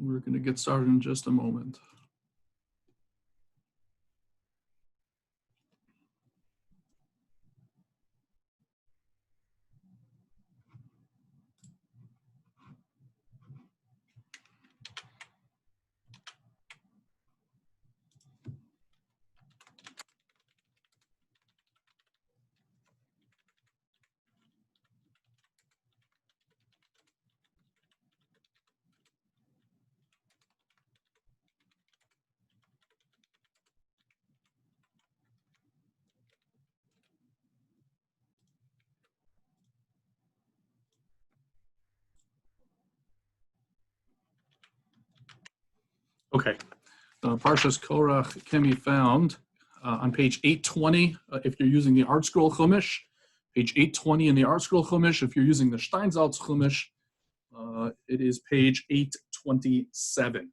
We're going to get started in just a moment. Okay, Parshas Korach can be found on page 820 if you're using the Art Scroll Chumash, page 820 in the Art Scroll Chumash. If you're using the Steinsaltz Chumash, it is page 827.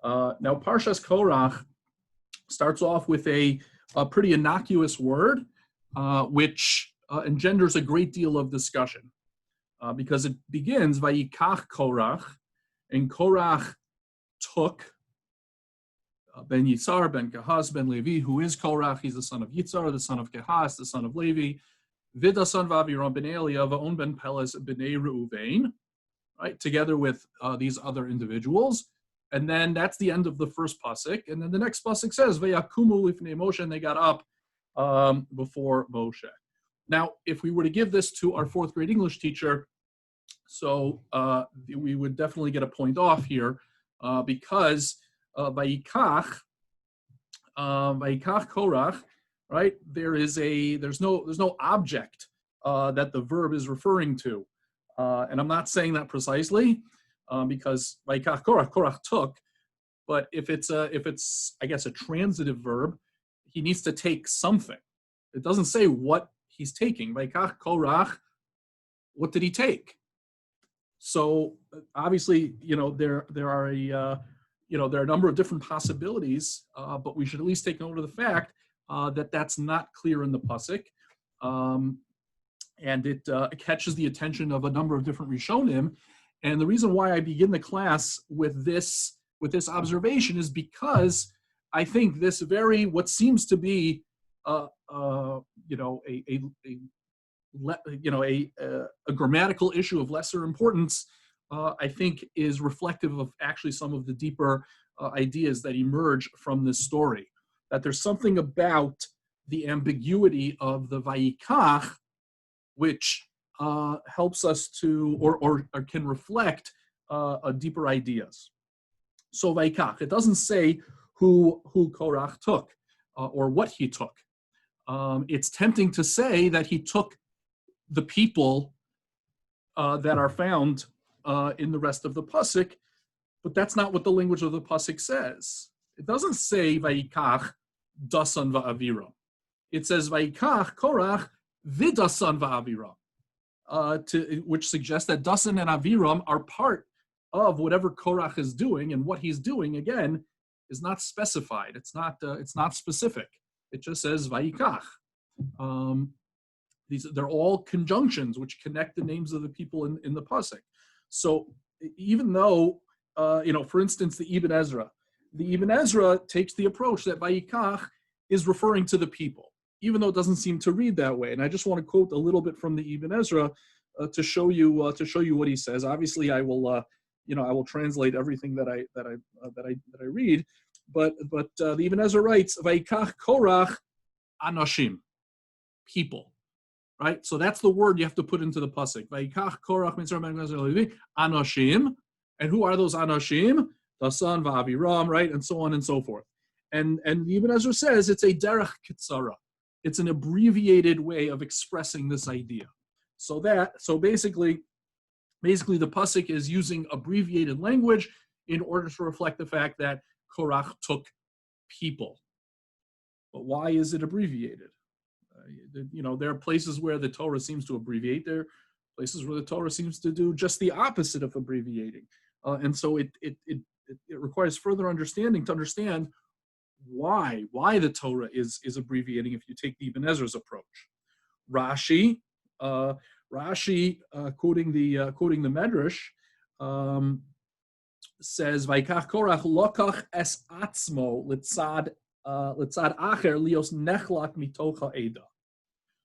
Now, Parshas Korach starts off with a pretty innocuous word, which engenders a great deal of discussion, because it begins, Vayikach Korach, and Korach took Ben Yitzhar, Ben Kehas, Ben Levi, who is Korach. He's the son of Yitzhar, the son of Kehas, the son of Levi. Vida son Vaviram ben Eliyav, Va'on ben Peles, b'nei Reuven, right, together with these other individuals. And then that's the end of the first pasuk. And then the next pasuk says, Vayakumu lifnei Moshe, and they got up before Moshe. Now, if we were to give this to our fourth grade English teacher, so we would definitely get a point off here, because Vayikach Korach, right? There's no object that the verb is referring to, and I'm not saying that precisely, because Vayikach Korach took, but if it's I guess a transitive verb, he needs to take something. It doesn't say what he's taking. Vayikach Korach, what did he take? So obviously, there are a number of different possibilities, but we should at least take note of the fact that that's not clear in the pasuk, and it catches the attention of a number of different Rishonim. And the reason why I begin the class with this observation is because I think this what seems to be a grammatical issue of lesser importance, I think is reflective of actually some of the deeper ideas that emerge from this story. That there's something about the ambiguity of the Vayikach which helps us to, or can reflect deeper ideas. So Vayikach, it doesn't say who Korach took or what he took. It's tempting to say that he took the people that are found in the rest of the pasuk, but that's not what the language of the pasuk says. It doesn't say Vayikach dasan va'aviram. It says Vayikach Korach vidasan va'aviram, which suggests that dasan and aviram are part of whatever Korach is doing, and what he's doing again is not specified. It's not specific. It just says Vayikach. They're all conjunctions which connect the names of the people in the pasuk. So even though, for instance, the Ibn Ezra takes the approach that Vayikach is referring to the people, even though it doesn't seem to read that way. And I just want to quote a little bit from the Ibn Ezra to show you what he says. Obviously, I will translate everything that I read, but the Ibn Ezra writes, Vayikach Korach Anashim, people. Right, so that's the word you have to put into the pasuk. Vayikach Korach Mitzrayim ben Levi Anashim, and who are those Anashim? Dasan va'aviram, right, and so on and so forth. And Ibn Ezra says it's a derech kitzara. It's an abbreviated way of expressing this idea. So basically the pasuk is using abbreviated language in order to reflect the fact that Korach took people. But why is it abbreviated? There are places where the Torah seems to abbreviate. There are places where the Torah seems to do just the opposite of abbreviating. And so it requires further understanding to understand why the Torah is abbreviating if you take the Ibn Ezra's approach. Rashi, quoting the Medrash, says, Vaikach Korach lokach es atzmo litzad acher lios nechlak mitocha eda.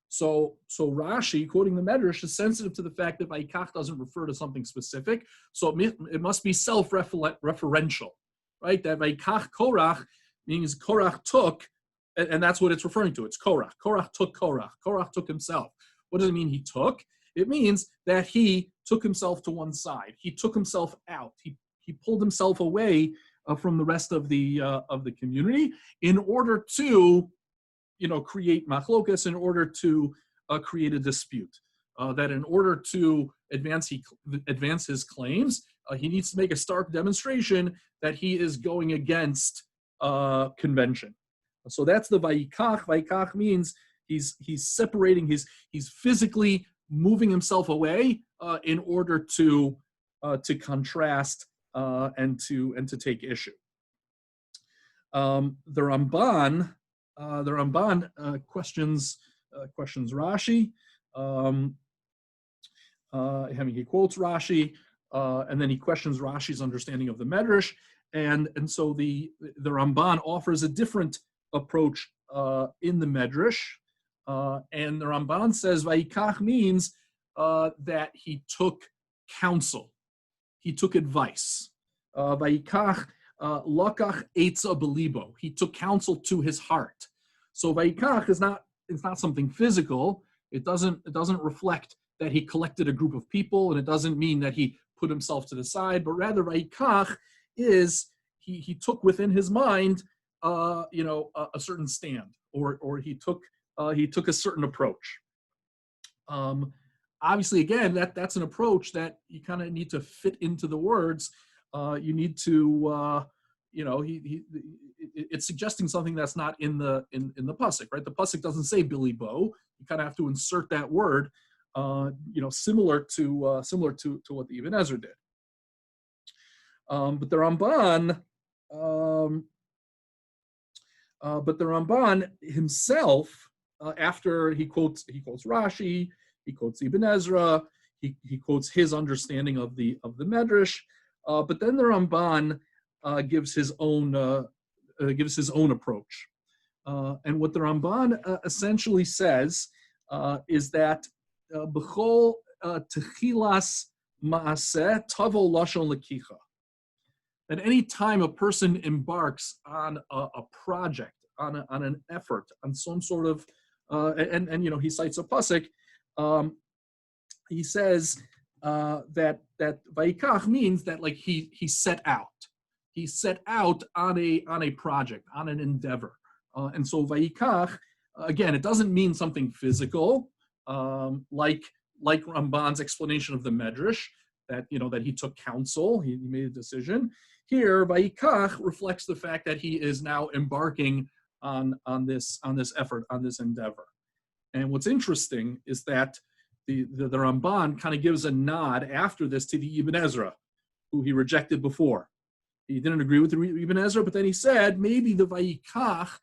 So Rashi, quoting the Medrash, is sensitive to the fact that Vaikach doesn't refer to something specific, so it must be self-referential, right? That Vaikach Korach means Korach took, and that's what it's referring to. It's Korach. Korach took Korach. Korach took himself. What does it mean he took? It means that he took himself to one side. He took himself out. He pulled himself away from the rest of the community in order to, create machlokas, in order to create a dispute. That in order to advance his claims, he needs to make a stark demonstration that he is going against convention. So that's the Vaikach. Vaikach means he's separating, he's physically moving himself away in order to contrast and to take issue. The Ramban questions Rashi. He quotes Rashi, and then he questions Rashi's understanding of the Medrash, and so the Ramban offers a different approach in the Medrash, and the Ramban says Vaikach means that he took counsel, he took advice. Vaikach lakach etza belibo. He took counsel to his heart. So Vaikach it's not something physical. It doesn't reflect that he collected a group of people, and it doesn't mean that he put himself to the side, but rather Vaikach is he took within his mind a certain stand, or he took a certain approach. Obviously, again, that's an approach that you kind of need to fit into the words. You need to, it's suggesting something that's not in the pasuk, right? The pasuk doesn't say Billy Bo. You kind of have to insert that word, similar to what the Ibn Ezra did. But the Ramban himself, after he quotes Rashi, he quotes Ibn Ezra, he quotes his understanding of the Medrash, but then the Ramban gives his own approach, and what the Ramban essentially says is that b'chol techilas maaseh tavo lashon lekicha. That any time a person embarks on a project, on an effort, on some sort of, and he cites a pasuk. He says that Vaikach means that like he set out. He set out on a project, on an endeavor, and so Vaikach, again, it doesn't mean something physical, like Ramban's explanation of the Medrash, that he took counsel, he made a decision. Here, Vaikach reflects the fact that he is now embarking on this effort, on this endeavor. And what's interesting is that the Ramban kind of gives a nod after this to the Ibn Ezra, who he rejected before. He didn't agree with the Ibn Ezra, but then he said maybe the Vaikach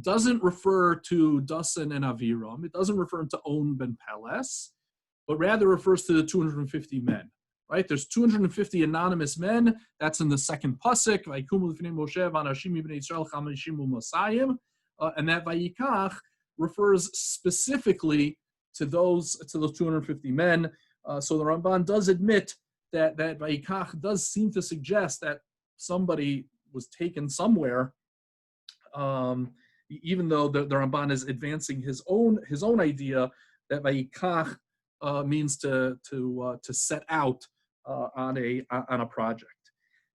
doesn't refer to Dasan and Aviram. It doesn't refer to On ben Peles, but rather refers to the 250 men. Right? There's 250 anonymous men. That's in the second pasuk. And that Vayikach refers specifically to those 250 men. So the Ramban does admit that Vayikach does seem to suggest that somebody was taken somewhere, even though the Ramban is advancing his own idea that Vayikach means to set out on a project.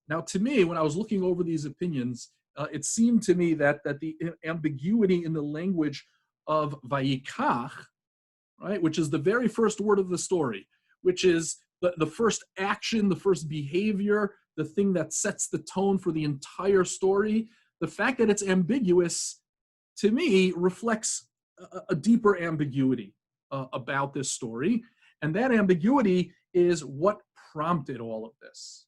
Now, to me, when I was looking over these opinions, it seemed to me that the ambiguity in the language of Vayikach, right, which is the very first word of the story, which is the first action, the first behavior, the thing that sets the tone for the entire story, the fact that it's ambiguous, to me, reflects a deeper ambiguity about this story. And that ambiguity is what prompted all of this.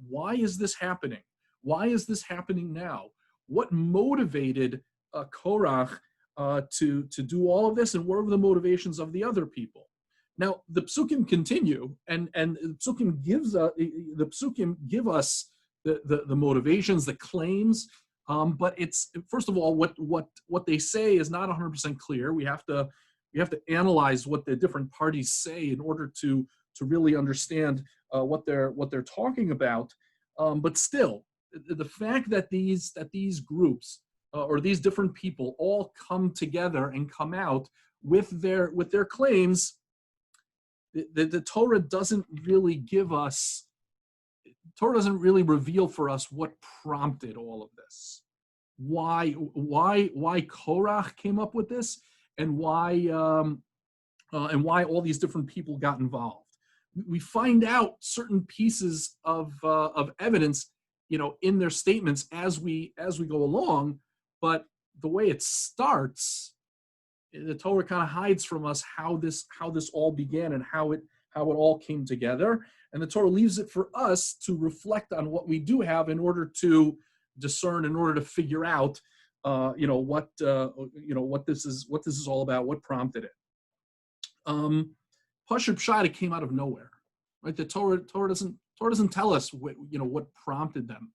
Why is this happening? Why is this happening now? What motivated Korach to do all of this, and what were the motivations of the other people? Now the psukim continue, and the psukim give us the motivations, the claims, but it's, first of all, what they say is not 100% clear. We have to analyze what the different parties say in order to really understand what they're talking about. But still, the fact that these groups or these different people all come together and come out with their claims, the Torah doesn't really give us. Torah doesn't really reveal for us what prompted all of this, why Korach came up with this, and why all these different people got involved. We find out certain pieces of evidence, in their statements as we go along, but the way it starts, the Torah kind of hides from us how this all began and how it all came together, and the Torah leaves it for us to reflect on what we do have in order to discern, in order to figure out, what this is all about, what prompted it. Parsha Pshat, it came out of nowhere, right? The Torah doesn't tell us what prompted them.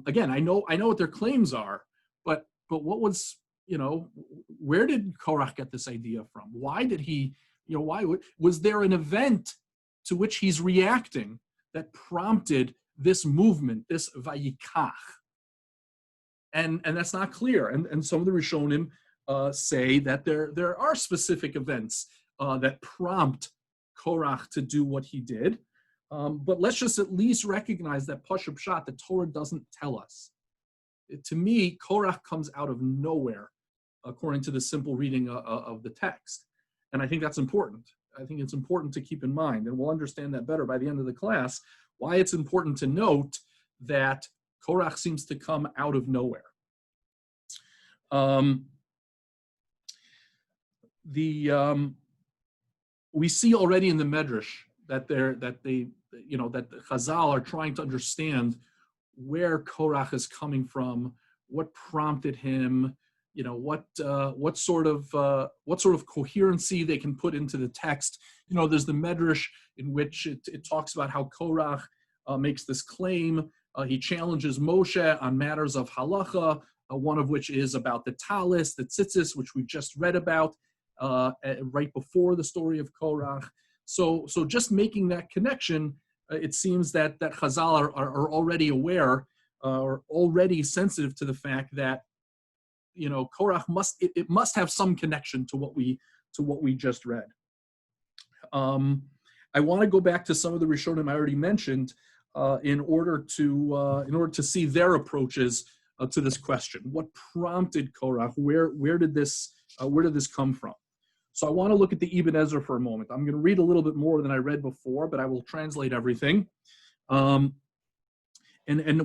Again, I know what their claims are, but what was, where did Korach get this idea from? Why did he, why was there an event to which he's reacting that prompted this movement, this vayikach? And that's not clear. And some of the Rishonim say that there are specific events that prompt Korach to do what he did. But let's just at least recognize that Parsha Pshat, the Torah doesn't tell us. To me, Korach comes out of nowhere, according to the simple reading of the text. And I think that's important. I think it's important to keep in mind, and we'll understand that better by the end of the class, why it's important to note that Korach seems to come out of nowhere. We see already in the Medrash that the Chazal are trying to understand where Korach is coming from, what prompted him, what sort of coherency they can put into the text. There's the Medrash in which it talks about how Korach makes this claim. He challenges Moshe on matters of halacha, one of which is about the talis, the tzitzis, which we just read about right before the story of Korach. So just making that connection, it seems that Chazal are already aware, or already sensitive to the fact that Korach must have some connection to what we just read. I want to go back to some of the Rishonim I already mentioned in order to see their approaches to this question. What prompted Korach? Where did this come from? So I want to look at the Ibn Ezra for a moment. I'm going to read a little bit more than I read before, but I will translate everything. And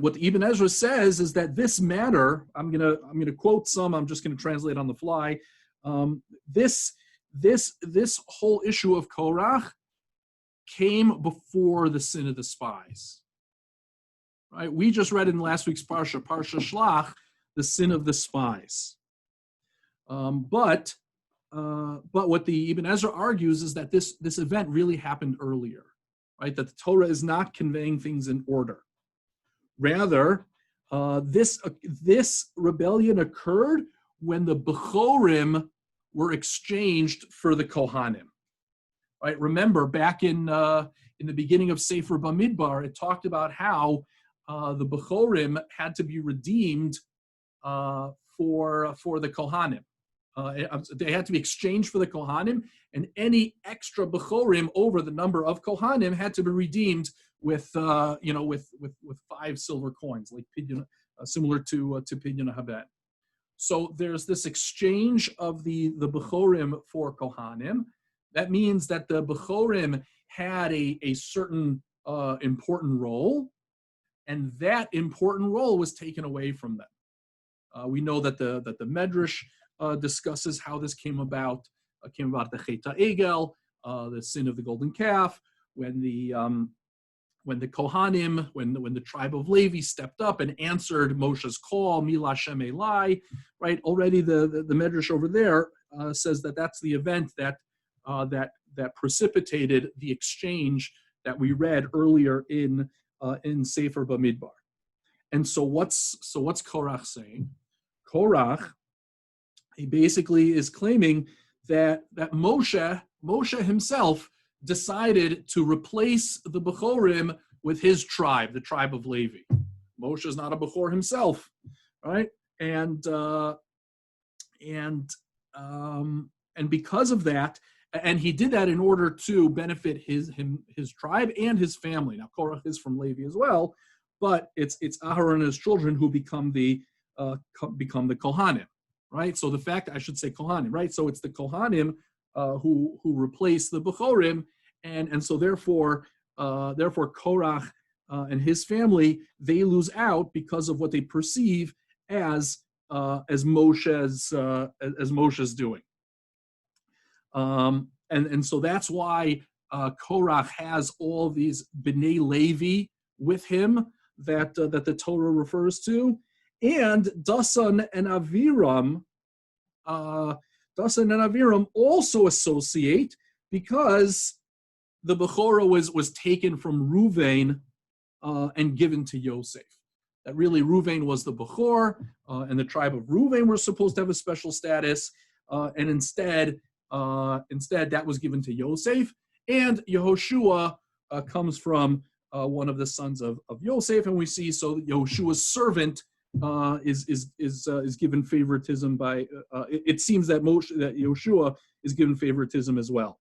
what the Ibn Ezra says is that this matter, I'm going to quote some. I'm just going to translate on the fly. This whole issue of Korach came before the sin of the spies. Right? We just read in last week's Parsha Shlach, the sin of the spies. But what the Ibn Ezra argues is that this event really happened earlier, right? That the Torah is not conveying things in order. Rather, this rebellion occurred when the Bechorim were exchanged for the Kohanim. Right? Remember, back in the beginning of Sefer Bamidbar, it talked about how the Bechorim had to be redeemed for the Kohanim. They had to be exchanged for the Kohanim, and any extra Bechorim over the number of Kohanim had to be redeemed with 5 silver coins, like Pidyon, similar to Pidyon Haben. So there's this exchange of the Bechorim for Kohanim. That means that the Bechorim had a certain important role, and that important role was taken away from them. We know that the Medrash discusses how this came about. The Chet HaEgel, the sin of the golden calf, when the Kohanim, when the tribe of Levi stepped up and answered Moshe's call, Mila Shem Elai, right? Already the Medrash over there says that that's the event that that precipitated the exchange that we read earlier in Sefer Bamidbar. And so what's Korach saying? Korach, he basically is claiming that Moshe himself decided to replace the Bechorim with his tribe, the tribe of Levi. Moshe is not a Bechor himself, right? And because of that, and he did that in order to benefit his tribe and his family. Now Korach is from Levi as well, but it's Aharon and his children who become the Kohanim, right? So the fact, I should say Kohanim, right? So it's the Kohanim who replace the Bechorim, and so therefore Korach and his family, they lose out because of what they perceive as Moshe's doing. And so that's why Korach has all these Bnei Levi with him that the Torah refers to, and Dasan and Aviram also associate, because the Bechorah was taken from Ruvain and given to Yosef. That really Ruvain was the Bechor, and the tribe of Ruvain were supposed to have a special status, and instead that was given to Yosef. And Yehoshua comes from one of the sons of Yosef, and we see so Yehoshua's servant is given favoritism by. It seems that Yehoshua is given favoritism as well.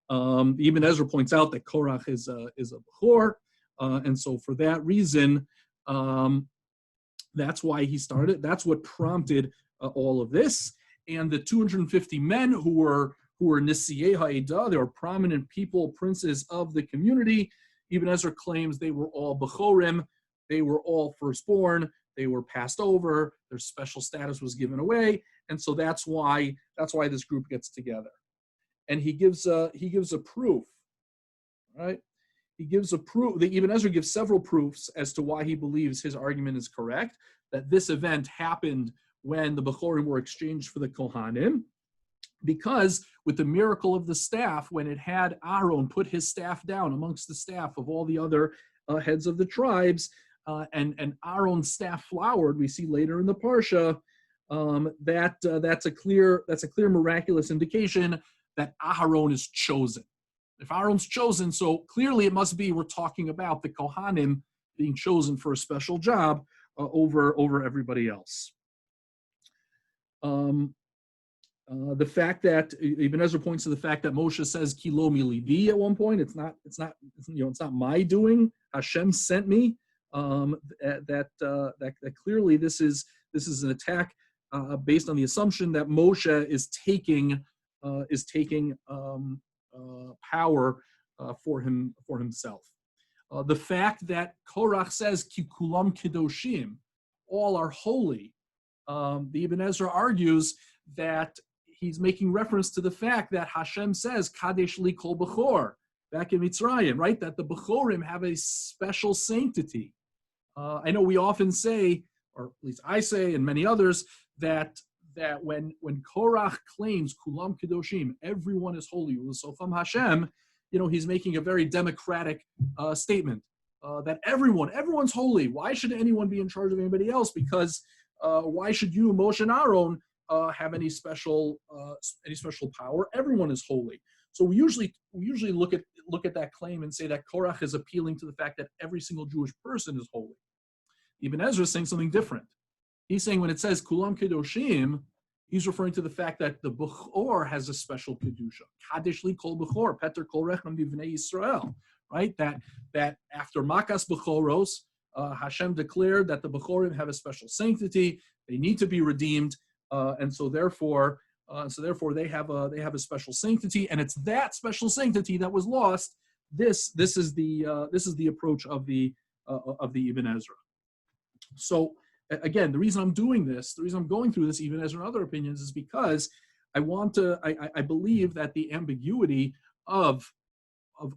Ibn Ezra points out that Korach is a Bechor, and so for that reason, that's why he started. That's what prompted all of this. And the 250 men who were Nisiyei Ha'edah, they were prominent people, princes of the community. Ibn Ezra claims they were all Bechorim, they were all firstborn, they were passed over, their special status was given away, and so that's why this group gets together. And he gives a proof, right? He gives a proof. The Ibn Ezra gives several proofs as to why he believes his argument is correct, that this event happened when the Bechorim were exchanged for the Kohanim, because with the miracle of the staff, when it had Aaron put his staff down amongst the staff of all the other heads of the tribes, and Aaron's staff flowered, we see later in the Parsha, that's a clear miraculous indication that Aaron is chosen. If Aaron's chosen, so clearly it must be we're talking about the Kohanim being chosen for a special job over everybody else. The fact that Ibn Ezra points to the fact that Moshe says "Kilo milidi" at one point, it's not my doing. Hashem sent me. That clearly this is an attack based on the assumption that Moshe is taking power for himself. The fact that Korach says "Ki kulam kedoshim," all are holy. The Ibn Ezra argues that he's making reference to the fact that Hashem says "Kadesh li kol bechor" back in Mitzrayim, right? That the Bechorim have a special sanctity. I know we often say, or at least I say, and many others, that when Korach claims "Kulam kedoshim," everyone is holy, L'socham Hashem, he's making a very democratic statement that everyone's holy. Why should anyone be in charge of anybody else? Because why should you, Moshe and Aaron, have any special power? Everyone is holy. So we usually look at that claim and say that Korach is appealing to the fact that every single Jewish person is holy. Ibn Ezra is saying something different. He's saying when it says Kulam Kedoshim, he's referring to the fact that the Bechor has a special Kedusha. Kadesh li kol Bechor, Peter kol rechem b'vnei Yisrael. Right? That after Makas Bechoros, Hashem declared that the Bechorim have a special sanctity. They need to be redeemed, and so therefore they have a special sanctity, and it's that special sanctity that was lost. This is the approach of the Ibn Ezra. So again, the reason I'm doing this, the reason I'm going through this, Ibn Ezra and other opinions, is because I believe that the ambiguity of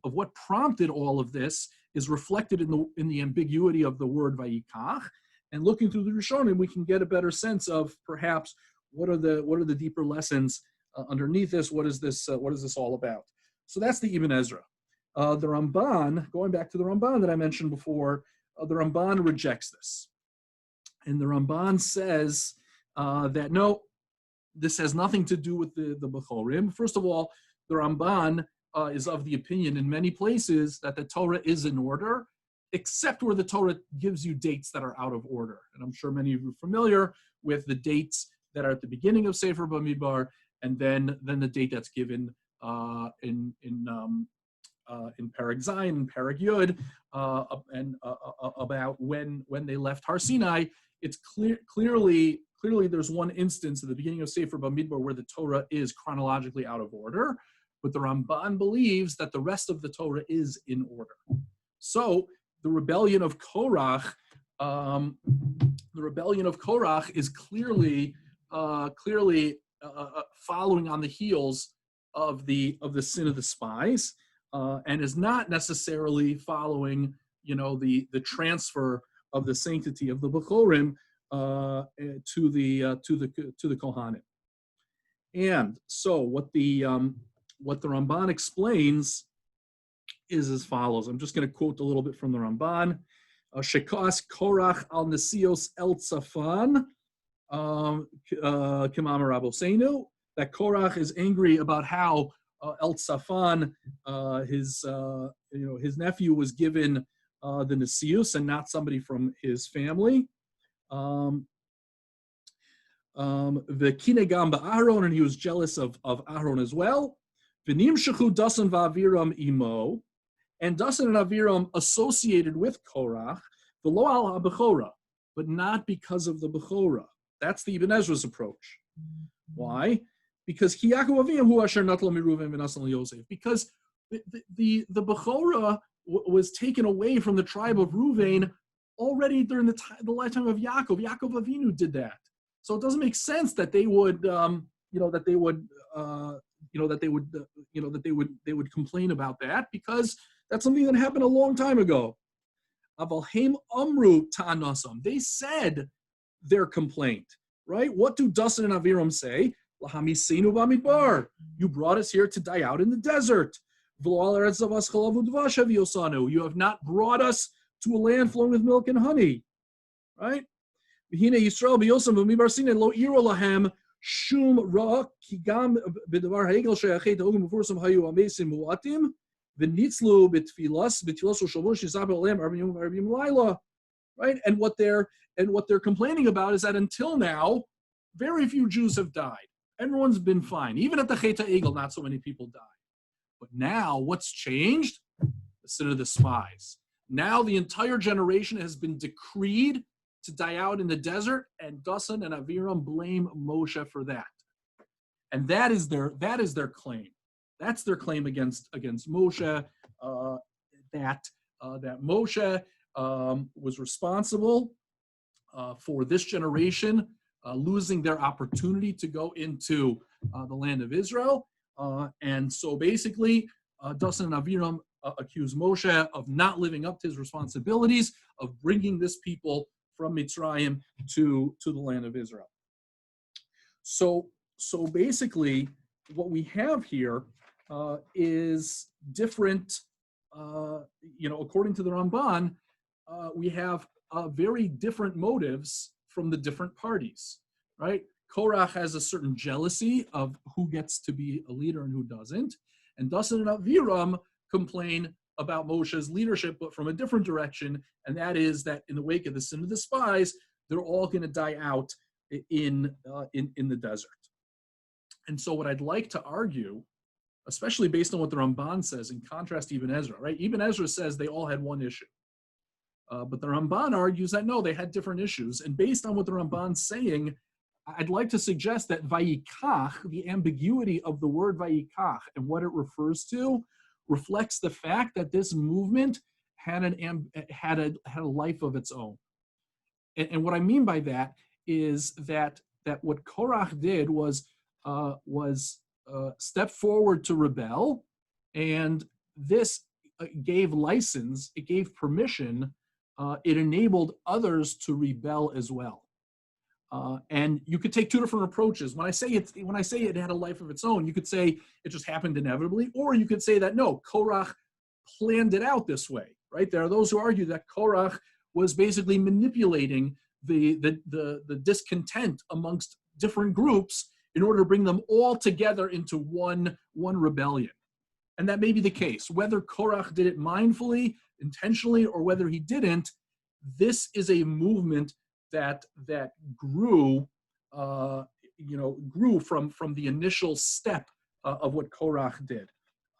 what prompted all of this is reflected in the ambiguity of the word Vayikach. And looking through the Rishonim, we can get a better sense of perhaps what are the deeper lessons underneath this. What is this all about? So that's the Ibn Ezra. The Ramban, going back to the Ramban that I mentioned before, the Ramban rejects this. And the Ramban says that no, this has nothing to do with the Bechorim. First of all, the Ramban is of the opinion in many places that the Torah is in order, except where the Torah gives you dates that are out of order. And I'm sure many of you are familiar with the dates that are at the beginning of Sefer Bamidbar, and then the date that's given in Parag Zayin and Parag Yud, and about when they left Har Sinai. It's clearly there's one instance at the beginning of Sefer Bamidbar where the Torah is chronologically out of order, but the Ramban believes that the rest of the Torah is in order. So the rebellion of Korach, is clearly following on the heels of the sin of the spies, and is not necessarily following, the transfer of the sanctity of the Bechorim to the Kohanim. And so what the Ramban explains is as follows. I'm just going to quote a little bit from the Ramban. Shekas Korach al Nesios el Tzafan Kimam Raboseinu, that Korach is angry about how El Tzafan, his nephew, was given the Nesius and not somebody from his family. The Kinegam ba'Aaron, and he was jealous of Aaron as well. V'nim shechu Dasan va'Aviram imo, and Dasan and Aviram associated with Korach, v'lo al ha'bechora, but not because of the Bechora. That's the Ibn Ezra's approach. Why? Because Ki Yaakov Avinu hu asher natlo miRuven v'nasan liYosef. Because the Bechora was taken away from the tribe of Ruvain already during the lifetime of Yaakov. Yaakov Avinu did that. So it doesn't make sense that they would, they would complain about that, because that's something that happened a long time ago. Aval heim amru ta'anasam. They said their complaint, right? What do Dasan and Aviram say? Lahamisenu bamidbar. You brought us here to die out in the desert. You have not brought us to a land flowing with milk and honey, right? Shum ra kigam b'davar ha'egel she'achet ha'ogim b'fursam hayu amesim mu'atim v'nitzlu b'tfilas shalom shizab alem arbim laila, right? And what they're complaining about is that until now, very few Jews have died. Everyone's been fine. Even at the Chet HaEgel, not so many people died. But now, what's changed? The sin of the spies. Now the entire generation has been decreed to die out in the desert, and Dasan and Aviram blame Moshe for that. And that is their claim. That's their claim against Moshe, that Moshe was responsible for this generation losing their opportunity to go into the land of Israel. And so basically, Dasan and Aviram accuse Moshe of not living up to his responsibilities of bringing this people from Mitzrayim to the land of Israel. So basically, what we have here is different. According to the Ramban, we have very different motives from the different parties, right? Korach has a certain jealousy of who gets to be a leader and who doesn't. And Dasan and Aviram complain about Moshe's leadership, but from a different direction, and that is that in the wake of the sin of the spies, they're all going to die out in the desert. And so what I'd like to argue, especially based on what the Ramban says, in contrast to Ibn Ezra, right? Ibn Ezra says they all had one issue. But the Ramban argues that no, they had different issues. And based on what the Ramban's saying, I'd like to suggest that Vayikach, the ambiguity of the word Vayikach and what it refers to, reflects the fact that this movement had a life of its own. And what I mean by that is that what Korach did was step forward to rebel, and this gave license, it gave permission, it enabled others to rebel as well. And you could take two different approaches. When I say it had a life of its own, you could say it just happened inevitably, or you could say that no, Korach planned it out this way, right? There are those who argue that Korach was basically manipulating the discontent amongst different groups in order to bring them all together into one rebellion. And that may be the case. Whether Korach did it mindfully, intentionally, or whether he didn't, this is a movement that grew, grew from the initial step of what Korach did.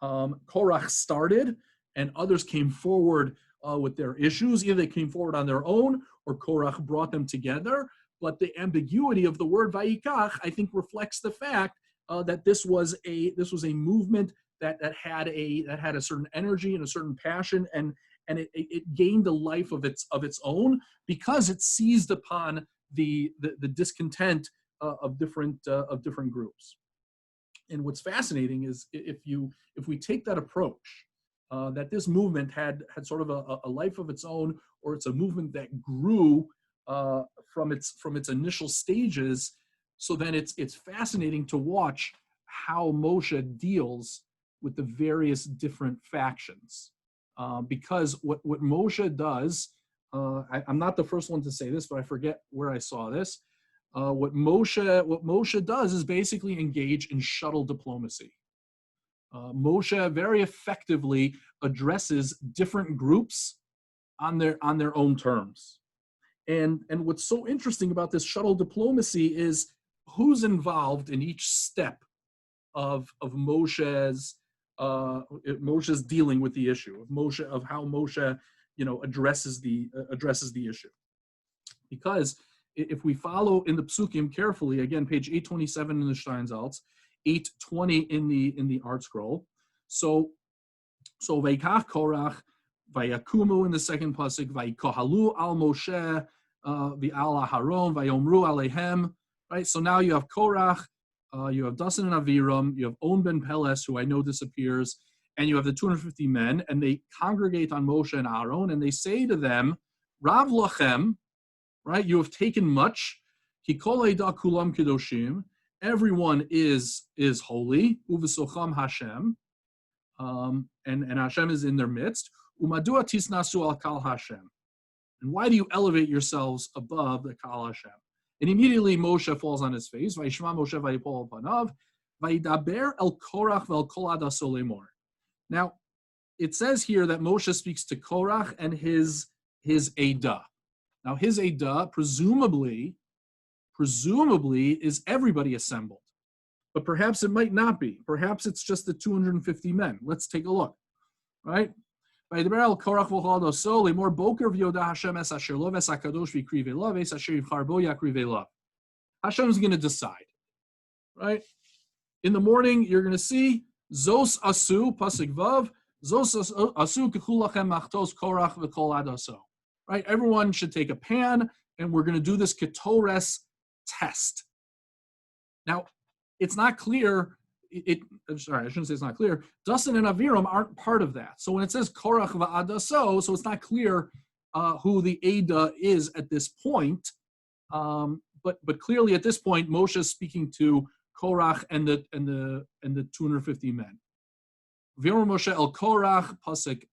Korach started, and others came forward with their issues. Either they came forward on their own, or Korach brought them together. But the ambiguity of the word Vayikach, I think, reflects the fact that this was a movement that had a certain energy and a certain passion, and it gained a life of its own because it seized upon the discontent of different groups. And what's fascinating is if we take that approach, that this movement had sort of a life of its own, or it's a movement that grew from its initial stages. So then it's fascinating to watch how Moshe deals with the various different factions. Because what Moshe does, I'm not the first one to say this, but I forget where I saw this. What Moshe does is basically engage in shuttle diplomacy. Moshe very effectively addresses different groups on their own terms. And what's so interesting about this shuttle diplomacy is who's involved in each step of Moshe's dealing with the issue of how Moshe addresses the issue. Because if we follow in the Psukim carefully, again, page 827 in the Steinsaltz, 820 in the Art Scroll. So Vayikach Korach, Vayakumu in the second pasuk, Vayikohalu al Moshe, V'al Aharon, Vayomru alehem. Right. So now you have Korach, you have Dasan and Aviram, you have On ben Peles, who I know disappears, and you have the 250 men, and they congregate on Moshe and Aaron, and they say to them, Rav lachem, right? You have taken much. Kikol eida kulam kedoshim. Everyone is holy. Uvesocham Hashem, and Hashem is in their midst. Umadua tisnasu al kal Hashem. And why do you elevate yourselves above the kal Hashem? And immediately Moshe falls on his face. Vayishma Moshe vayipol panav, vayidaber el Korach vel kol adaso lemor. Now, it says here that Moshe speaks to Korach and his Eidah. Now, his Eidah presumably is everybody assembled, but perhaps it might not be. Perhaps it's just the 250 men. Let's take a look, right? Vayidaber el Korach vel kol adaso lemor boker v'yoda Hashem es asher lo ves hakadosh v'yikri v'elav es asher yivchar bo yakri v'elav. Hashem's going to decide, right? In the morning, you're going to see Zos asu, pasuk vav, Zos asu kechulachem machtos Korach v'kol adaso. Right? Everyone should take a pan, and we're going to do this ketores test. Now, it's not clear. Sorry, I shouldn't say it's not clear. Dasan and Aviram aren't part of that. So when it says Korach v'adaso, so it's not clear who the Eidah is at this point. But clearly at this point, Moshe is speaking to Korach and the 250 men. V'yomer Moshe el Korach pasuk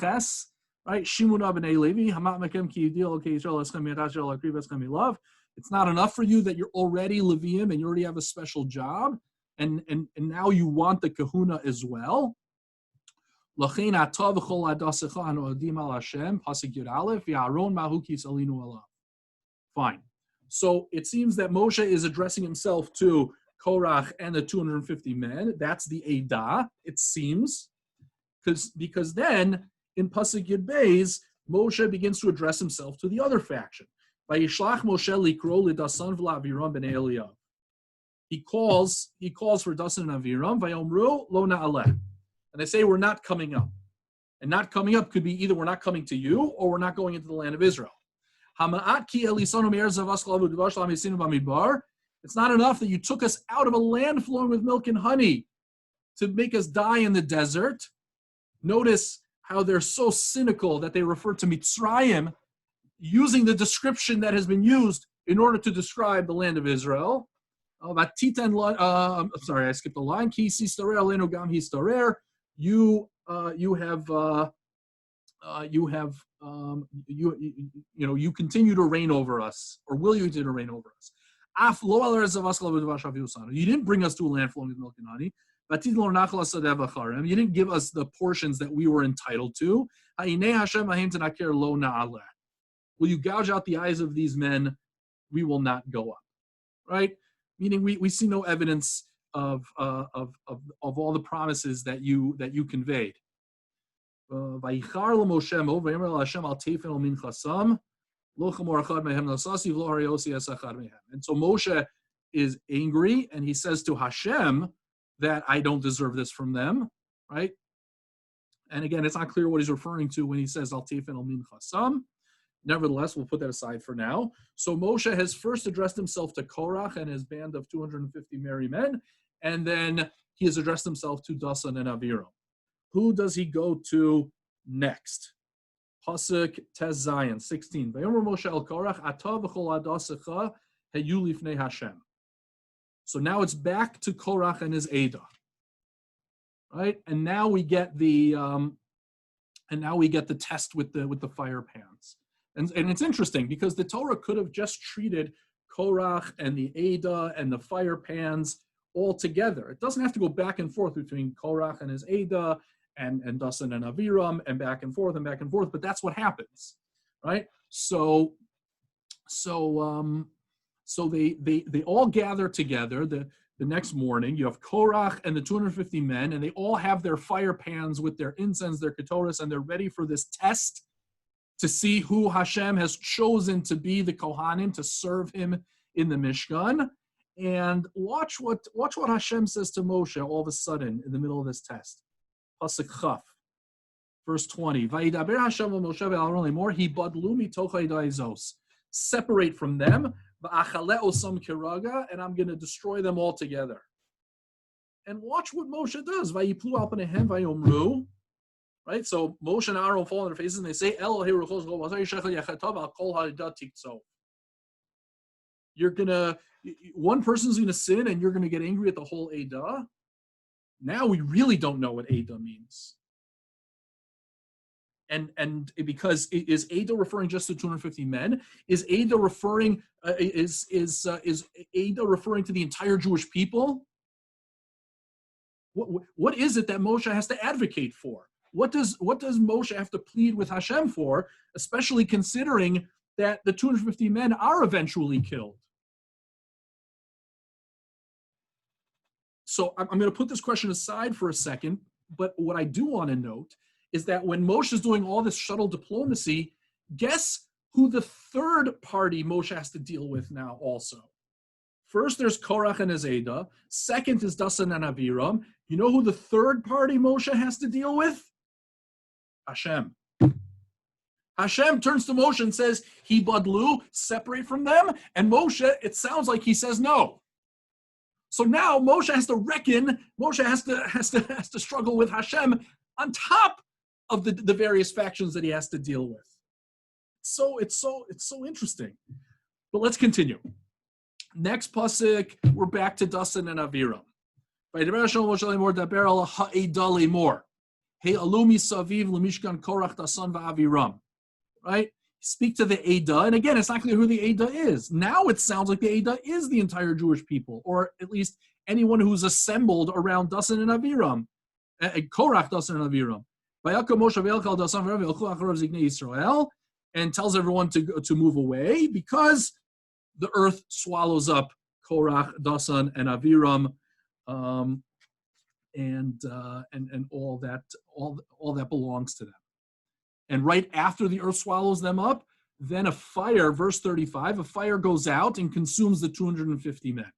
ches, right? Shimuna b'nei Levi hamat mekem ki yidil okay Yisrael eschem yirah Yisrael akriv eschem ilav. It's not enough for you that you're already Leviim and you already have a special job, and now you want the kahuna as well. Lachein atah v'chol adasecha hanodim al Hashem pasuk yud aleph v'Aaron mahu kis alinu alav. Fine. So it seems that Moshe is addressing himself to Korach and the 250 men. That's the Eidah, it seems. Because then, in Pasuk Yud Beis, Moshe begins to address himself to the other faction. Vayishlach Moshe likro lidasan v'laviram b'nei Eliyav. He calls for Dasan and Aviram, Vayomru lo na'aleh. And they say, we're not coming up. And not coming up could be either we're not coming to you, or we're not going into the land of Israel. It's not enough that you took us out of a land flowing with milk and honey to make us die in the desert. Notice how they're so cynical that they refer to Mitzrayim using the description that has been used in order to describe the land of Israel. Sorry, I skipped a line. Ki sistarer aleinu gam histarer. You continue to reign over us, or will you continue to reign over us? You didn't bring us to a land flowing with milk and honey. You didn't give us the portions that we were entitled to. Will you gouge out the eyes of these men? We will not go up. Right? Meaning we see no evidence of all the promises that you conveyed. And so Moshe is angry, and he says to Hashem that I don't deserve this from them, right? And again, it's not clear what he's referring to when he says Al Tefen al Min Chasam. Nevertheless, we'll put that aside for now. So Moshe has first addressed himself to Korach and his band of 250 merry men, and then he has addressed himself to Dasan and Aviram. Who does he go to next? Pasuk Tez Zayin 16. Vayomer Moshe el Korach Ata v'chol adasecha heyu lifnei Hashem. So now it's back to Korach and his Ada, right? And now we get the test with the fire pans. And it's interesting because the Torah could have just treated Korach and the Ada and the fire pans all together. It doesn't have to go back and forth between Korach and his Ada and Dasan and Aviram and back and forth, but that's what happens, right? So they all gather together the next morning. You have Korach and the 250 men, and they all have their fire pans with their incense, their ketoris, and they're ready for this test to see who Hashem has chosen to be the Kohanim to serve him in the Mishkan. And watch what Hashem says to Moshe all of a sudden in the middle of this test. Pasuk Chaf, verse 20. Vayidaber Hashem Moshe ve'Aaron lemor hibadlu mitoch ha'idayzos. Separate from them, va'achale osam kiraga, and I'm going to destroy them all together. And watch what Moshe does. Vayiplu al panehem vayomru. Right? So Moshe and Aaron fall on their faces and they say, one person's going to sin and you're going to get angry at the whole Ada. Now we really don't know what Ada means. And because is Ada referring just to 250 men? Is Ada referring is Ada referring to the entire Jewish people? What is it that Moshe has to advocate for? What does Moshe have to plead with Hashem for, especially considering that the 250 men are eventually killed? So I'm going to put this question aside for a second, but what I do want to note is that when Moshe is doing all this shuttle diplomacy, guess who the third party Moshe has to deal with now also? First, there's Korach and his Ada. Second is Dasan and Aviram. You know who the third party Moshe has to deal with? Hashem. Hashem turns to Moshe and says, "He badlu, separate from them." And Moshe, it sounds like he says no. So now Moshe has to reckon. Moshe has to struggle with Hashem on top of the various factions that he has to deal with. So it's so interesting. But let's continue. Next pasuk, we're back to Dasan and Aviram. Hey, alumi saviv lemishkan Korach Dasan va'Aviram. Right? Speak to the Ada, and again, it's not clear who the Ada is. Now it sounds like the Ada is the entire Jewish people, or at least anyone who's assembled around Dasan and Aviram, Korach, Dasan and Aviram. And tells everyone to move away because the earth swallows up Korach, Dasan, and Aviram, and all that belongs to them. And right after the earth swallows them up, then a fire, verse 35, a fire goes out and consumes the 250 men.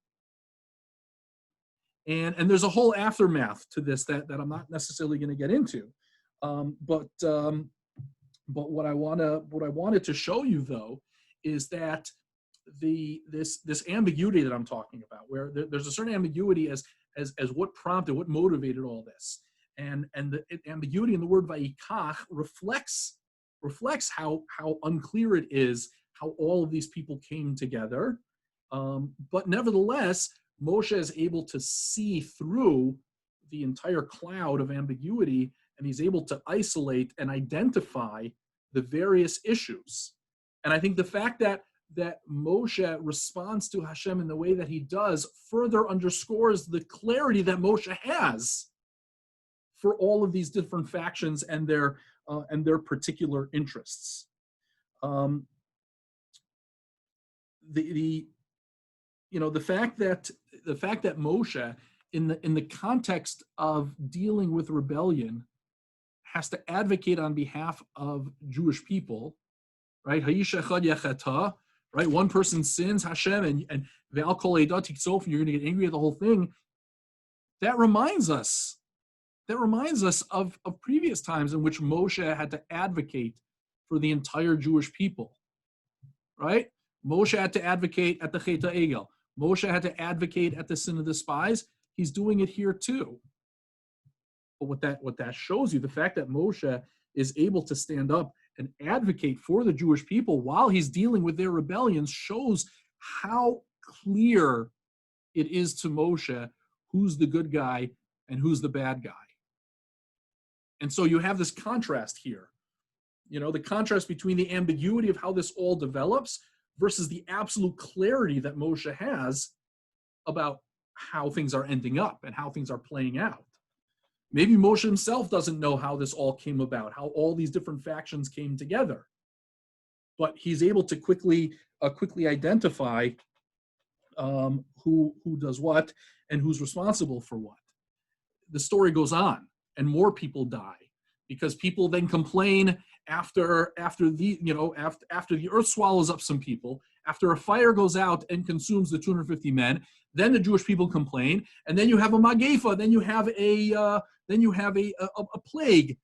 And there's a whole aftermath to this that I'm not necessarily going to get into. But what I wanted to show you though is that this ambiguity that I'm talking about, where there's a certain ambiguity as what prompted, what motivated all this. And the ambiguity in the word vayikach reflects how unclear it is how all of these people came together. But nevertheless, Moshe is able to see through the entire cloud of ambiguity, and he's able to isolate and identify the various issues. And I think the fact that Moshe responds to Hashem in the way that he does further underscores the clarity that Moshe has for all of these different factions and their particular interests. The fact that Moshe in the context of dealing with rebellion has to advocate on behalf of Jewish people, right? Right? One person sins, Hashem, and you're going to get angry at the whole thing. That reminds us of previous times in which Moshe had to advocate for the entire Jewish people, right? Moshe had to advocate at the Chet HaEgel. Moshe had to advocate at the sin of the spies. He's doing it here too. But what that shows you, the fact that Moshe is able to stand up and advocate for the Jewish people while he's dealing with their rebellions, shows how clear it is to Moshe who's the good guy and who's the bad guy. And so you have this contrast here, the contrast between the ambiguity of how this all develops versus the absolute clarity that Moshe has about how things are ending up and how things are playing out. Maybe Moshe himself doesn't know how this all came about, how all these different factions came together. But he's able to quickly identify who does what and who's responsible for what. The story goes on, and more people die because people then complain after the earth swallows up some people, after a fire goes out and consumes the 250 men. Then the Jewish people complain, and then you have a magefa. Then you have a plague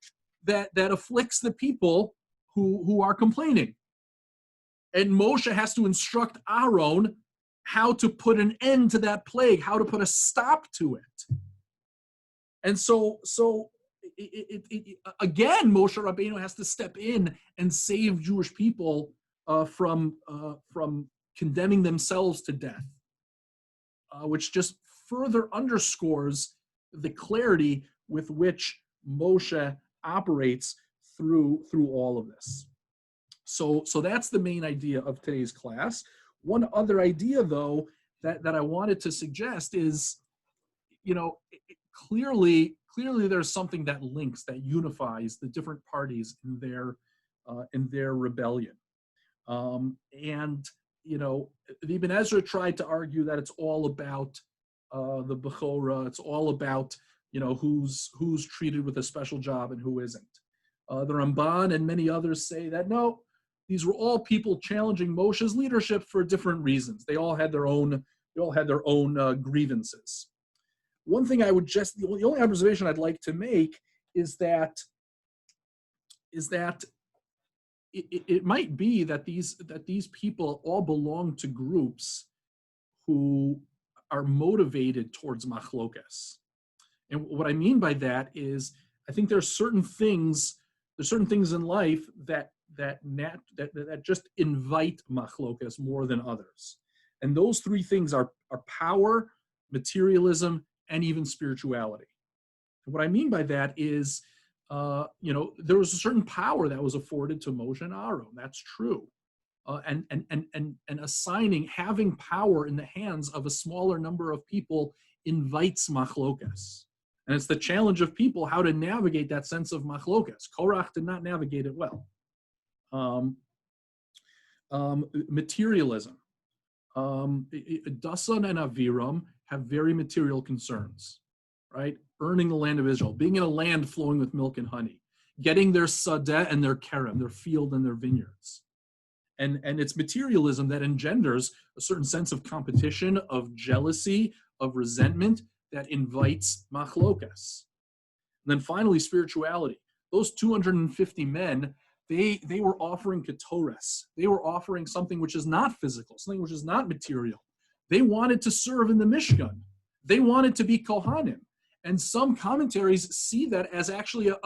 that afflicts the people who are complaining. And Moshe has to instruct Aaron how to put an end to that plague, how to put a stop to it. And so again, Moshe Rabbeinu has to step in and save Jewish people from condemning themselves to death, which just further underscores the clarity with which Moshe operates through all of this. So that's the main idea of today's class. One other idea, though, that I wanted to suggest is, clearly there's something that links, that unifies the different parties in their rebellion. The Ibn Ezra tried to argue that it's all about the Bechorah, it's all about who's treated with a special job and who isn't. The Ramban and many others say that no, these were all people challenging Moshe's leadership for different reasons. They all had their own grievances. One thing the only observation I'd like to make is that it might be that these people all belong to groups who are motivated towards machlokas. And what I mean by that is, I think there's certain things in life that just invite machlokas more than others. And those three things are power, materialism, and even spirituality. And what I mean by that is, there was a certain power that was afforded to Moshe and Aaron. That's true. And having power in the hands of a smaller number of people invites machlokas. And it's the challenge of people how to navigate that sense of machlokas. Korach did not navigate it well. Materialism. Dasan and Aviram have very material concerns, right? Earning the land of Israel, being in a land flowing with milk and honey, getting their sadeh and their kerem, their field and their vineyards. And it's materialism that engenders a certain sense of competition, of jealousy, of resentment that invites machlokas. And then finally, spirituality. Those 250 men, they were offering ketores. They were offering something which is not physical, something which is not material. They wanted to serve in the Mishkan. They wanted to be Kohanim. And some commentaries see that as actually a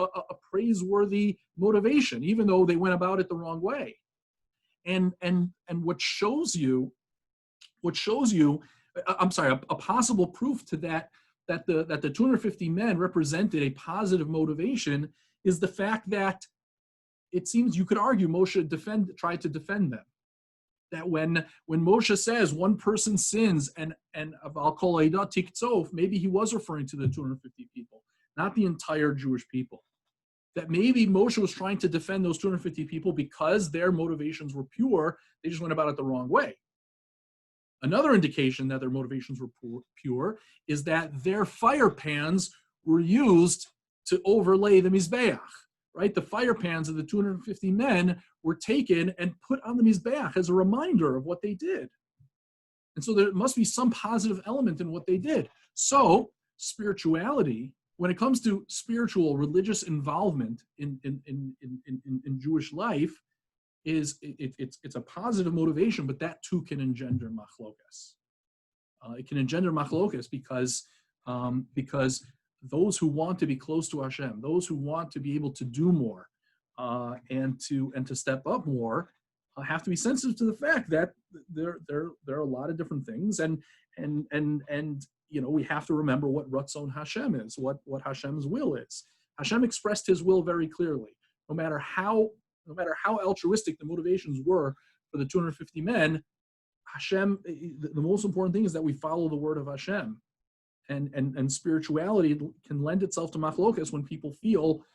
praiseworthy motivation, even though they went about it the wrong way. And what shows you, a possible proof to that the 250 men represented a positive motivation is the fact that it seems you could argue Moshe tried to defend them. That when Moshe says one person sins and I'll call Eidat Tiktsof, maybe he was referring to the 250 people, not the entire Jewish people. That maybe Moshe was trying to defend those 250 people because their motivations were pure, they just went about it the wrong way. Another indication that their motivations were pure is that their fire pans were used to overlay the Mizbeach, right? The fire pans of the 250 men were taken and put on the Mizbeach as a reminder of what they did. And so there must be some positive element in what they did. So spirituality, when it comes to spiritual, religious involvement in Jewish life, it's a positive motivation, but that too can engender machlokas. It can engender machlokas because those who want to be close to Hashem, those who want to be able to do more and to step up more, have to be sensitive to the fact that there are a lot of different things, and we have to remember what Ratzon Hashem is, what Hashem's will is. Hashem expressed His will very clearly. No matter how altruistic the motivations were for the 250 men, Hashem, the most important thing is that we follow the word of Hashem. And spirituality can lend itself to machlokas when people feel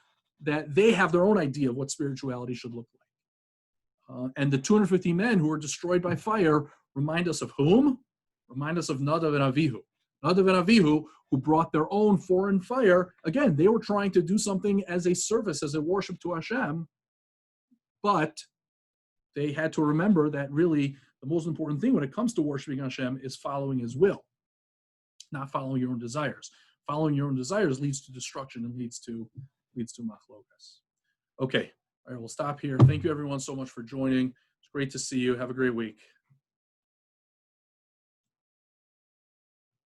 that they have their own idea of what spirituality should look like. And the 250 men who were destroyed by fire remind us of whom? Remind us of Nadav and Avihu. Nadav and Avihu, who brought their own foreign fire. Again, they were trying to do something as a service, as a worship to Hashem. But they had to remember that really the most important thing when it comes to worshiping Hashem is following His will, not following your own desires. Following your own desires leads to destruction and leads to machlokas. Okay, all right, we'll stop here. Thank you everyone so much for joining. It's great to see you. Have a great week.